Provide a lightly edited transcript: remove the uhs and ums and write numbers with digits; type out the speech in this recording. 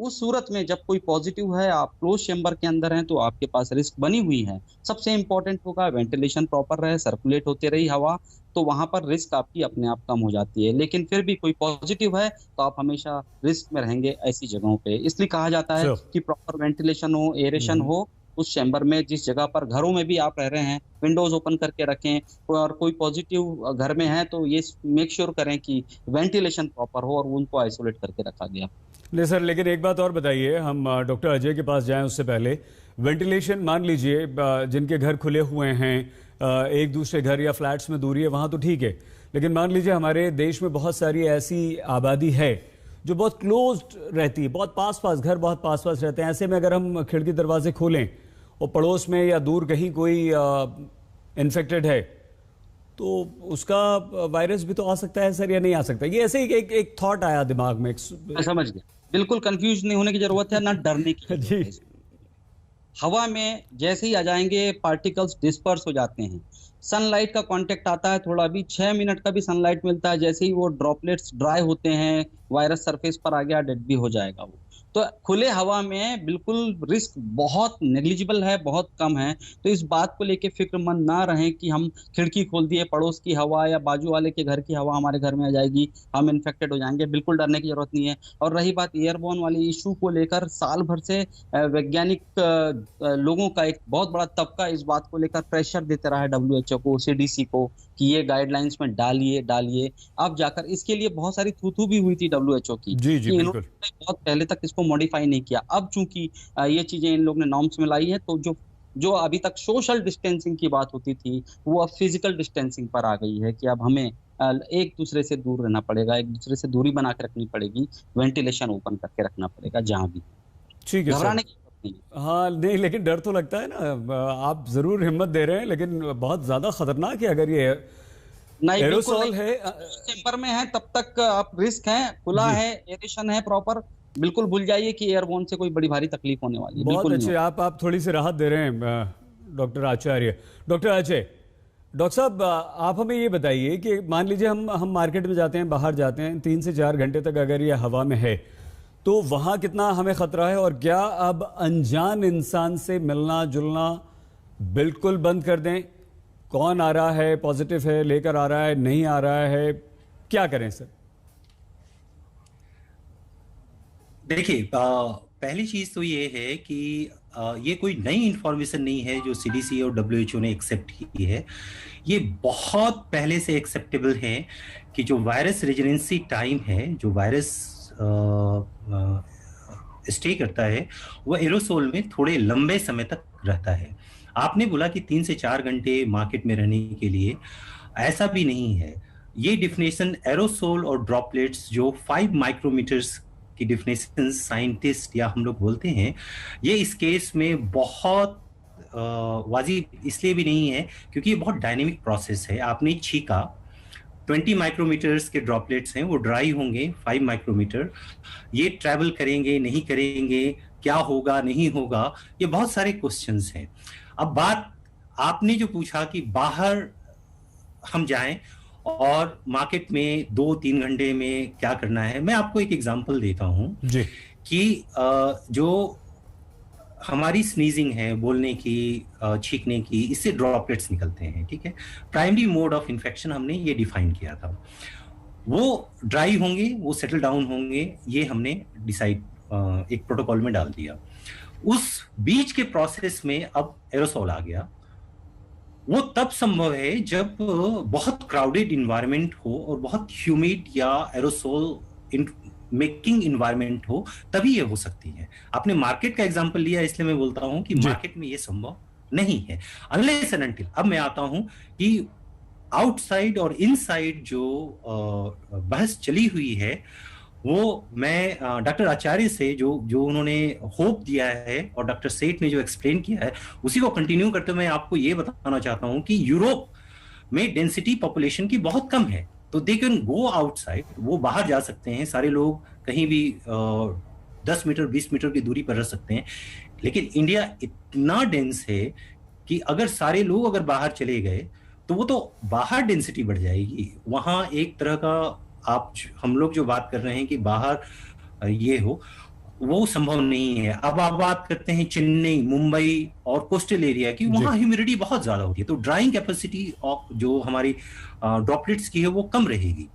उस सूरत में जब कोई पॉजिटिव है, आप क्लोज चेंबर के अंदर हैं, तो आपके पास रिस्क बनी हुई है। सबसे इंपॉर्टेंट होगा वेंटिलेशन प्रॉपर रहे, सर्कुलेट होते रही हवा, तो वहां पर रिस्क आपकी अपने आप कम हो जाती है। लेकिन फिर भी कोई पॉजिटिव है तो आप हमेशा रिस्क में रहेंगे ऐसी जगहों पे। इसलिए कहा जाता है श्योर। कि प्रॉपर वेंटिलेशन हो, एरेशन हो उस चैम्बर में। जिस जगह पर घरों में भी आप रह रहे हैं, विंडोज ओपन करके रखें। और कोई पॉजिटिव घर में है तो ये मेक श्योर करें कि वेंटिलेशन प्रॉपर हो और उनको आइसोलेट करके रखा गया। नहीं सर, लेकिन एक बात और बताइए, हम डॉक्टर अजय के पास जाएं उससे पहले, वेंटिलेशन मान लीजिए जिनके घर खुले हुए हैं, एक दूसरे घर या फ्लैट्स में दूरी है, वहाँ तो ठीक है। लेकिन मान लीजिए हमारे देश में बहुत सारी ऐसी आबादी है जो बहुत क्लोज्ड रहती है, बहुत पास पास घर बहुत पास पास रहते हैं। ऐसे में अगर हम खिड़की दरवाजे खोलें और पड़ोस में या दूर कहीं कोई इन्फेक्टेड है, तो उसका वायरस भी तो आ सकता है सर, या नहीं आ सकता? ये ऐसे ही एक थॉट आया दिमाग में। मैं समझ गया। बिल्कुल कंफ्यूज नहीं होने की जरूरत है, ना डरने की जरूरत जी। है। हवा में जैसे ही आ जाएंगे पार्टिकल्स डिस्पर्स हो जाते हैं। सनलाइट का कांटेक्ट आता है, थोड़ा भी 6 मिनट का भी सनलाइट मिलता है, जैसे ही वो ड्रॉपलेट्स ड्राई होते हैं, वायरस सरफेस पर आ गया, डेड भी हो जाएगा वो। तो खुले हवा में बिल्कुल रिस्क बहुत नेग्लिजिबल है, बहुत कम है। तो इस बात को लेके फिक्रमंद ना रहें कि हम खिड़की खोल दिए, पड़ोस की हवा या बाजू वाले के घर की हवा हमारे घर में आ जाएगी, हम इन्फेक्टेड हो जाएंगे। बिल्कुल डरने की जरूरत नहीं है। और रही बात एयरबोर्न वाली इशू को लेकर, साल भर से वैज्ञानिक लोगों का एक बहुत बड़ा तबका इस बात को लेकर प्रेशर देते रहा है डब्ल्यूएचओ को, सीडीसी को, कि ये गाइडलाइंस में डालिए डालिए। अब जाकर इसके लिए बहुत सारी थू भी हुई थी डब्ल्यूएचओ की जी जी कि बिल्कुल। इन्होंने बहुत पहले तक इसको मॉडिफाई नहीं किया। अब चूंकि ये चीजें इन लोग ने नॉर्म्स में लाई है, तो जो जो अभी तक सोशल डिस्टेंसिंग की बात होती थी, वो अब फिजिकल डिस्टेंसिंग पर आ गई है कि अब हमें एक दूसरे से दूर रहना पड़ेगा, एक दूसरे से दूरी बना के रखनी पड़ेगी, वेंटिलेशन ओपन करके रखना पड़ेगा जहां भी। ठीक है सर। घबराने की जरूरत नहीं है। हाँ नहीं, लेकिन डर तो लगता है ना। आप जरूर हिम्मत दे रहे हैं, लेकिन बहुत ज्यादा खतरनाक है अगर ये नहीं, बिल्कुल एरोसॉल नहीं। है। चेम्बर में है तब तक आप रिस्क है, खुला जी। है, एरेशन है प्रॉपर। बिल्कुल भूल जाइए कि एयरबोर्न से कोई बड़ी भारी तकलीफ होने वाली है, बहुत बिल्कुल नहीं अच्छे, होगा। आप थोड़ी सी राहत दे रहे हैं डॉक्टर आचार्य। डॉक्टर अजय, डॉक्टर साहब आप हमें ये बताइए कि मान लीजिए हम मार्केट में जाते हैं, बाहर जाते हैं, 3 से 4 घंटे तक अगर ये हवा में है, तो वहाँ कितना हमें खतरा है? और क्या अब अनजान इंसान से मिलना जुलना बिल्कुल बंद कर दें? कौन आ रहा है, पॉजिटिव है, लेकर आ रहा है, नहीं आ रहा है, क्या करें सर? देखिए, पहली चीज तो ये है कि ये कोई नई इंफॉर्मेशन नहीं है जो सीडीसी और डब्ल्यूएचओ ने एक्सेप्ट की है। ये बहुत पहले से एक्सेप्टेबल है कि जो वायरस रेजिडेंसी टाइम है, जो वायरस स्टे करता है, वो एरोसोल में थोड़े लंबे समय तक रहता है। आपने बोला कि 3 से 4 घंटे मार्केट में रहने के लिए, ऐसा भी नहीं है। ये डिफिनेशन एरोसोल और ड्रॉपलेट्स जो 5 माइक्रोमीटर्स की डिफिनेशन साइंटिस्ट या हम लोग बोलते हैं, ये इस केस में बहुत वाजिब इसलिए भी नहीं है क्योंकि ये बहुत डायनेमिक प्रोसेस है। आपने छीका, 20 माइक्रोमीटर्स के ड्रॉपलेट्स हैं, वो ड्राई होंगे 5 माइक्रोमीटर, ये ट्रैवल करेंगे नहीं करेंगे, क्या होगा नहीं होगा, ये बहुत सारे क्वेश्चंस हैं। अब बात आपने जो पूछा कि बाहर हम जाएं और मार्केट में 2-3 घंटे में क्या करना है, मैं आपको एक एग्जांपल देता हूं जी। कि जो हमारी स्नीजिंग है, बोलने की, छींकने की, इससे ड्रॉपलेट्स निकलते हैं, ठीक है। प्राइमरी मोड ऑफ इन्फेक्शन हमने ये डिफाइन किया था। वो ड्राई होंगे, वो सेटल डाउन होंगे, ये हमने डिसाइड एक प्रोटोकॉल में डाल दिया। उस बीच के प्रोसेस में अब एरोसोल आ गया। वो तब संभव है जब बहुत क्राउडेड इन्वायरमेंट हो और बहुत ह्यूमिड या एरोसोल मेकिंग इन्वायरमेंट हो, तभी ये हो सकती है। आपने मार्केट का एग्जांपल लिया, इसलिए मैं बोलता हूं कि मार्केट में ये संभव नहीं है अनलेस एंड अनटिल। अब मैं आता हूं कि आउटसाइड और इनसाइड जो बहस चली हुई है, वो मैं डॉक्टर आचार्य से जो जो उन्होंने होप दिया है और डॉक्टर सेठ ने जो एक्सप्लेन किया है, उसी को कंटिन्यू करते हुए मैं आपको ये बताना चाहता हूं कि यूरोप में डेंसिटी पॉपुलेशन की बहुत कम है, तो दे कैन गो आउटसाइड, वो बाहर जा सकते हैं, सारे लोग कहीं भी 10 मीटर 20 मीटर की दूरी पर रह सकते हैं। लेकिन इंडिया इतना डेंस है कि अगर सारे लोग अगर बाहर चले गए तो वो तो बाहर डेंसिटी बढ़ जाएगी। वहां एक तरह का हम लोग जो बात कर रहे हैं कि बाहर ये हो, वो संभव नहीं है। अब आप बात करते हैं चेन्नई, मुंबई और कोस्टल एरिया की, वहां ह्यूमिडिटी बहुत ज्यादा होती है, तो ड्राइंग कैपेसिटी ऑफ जो हमारी ड्रॉपलेट्स की है वो कम रहेगी।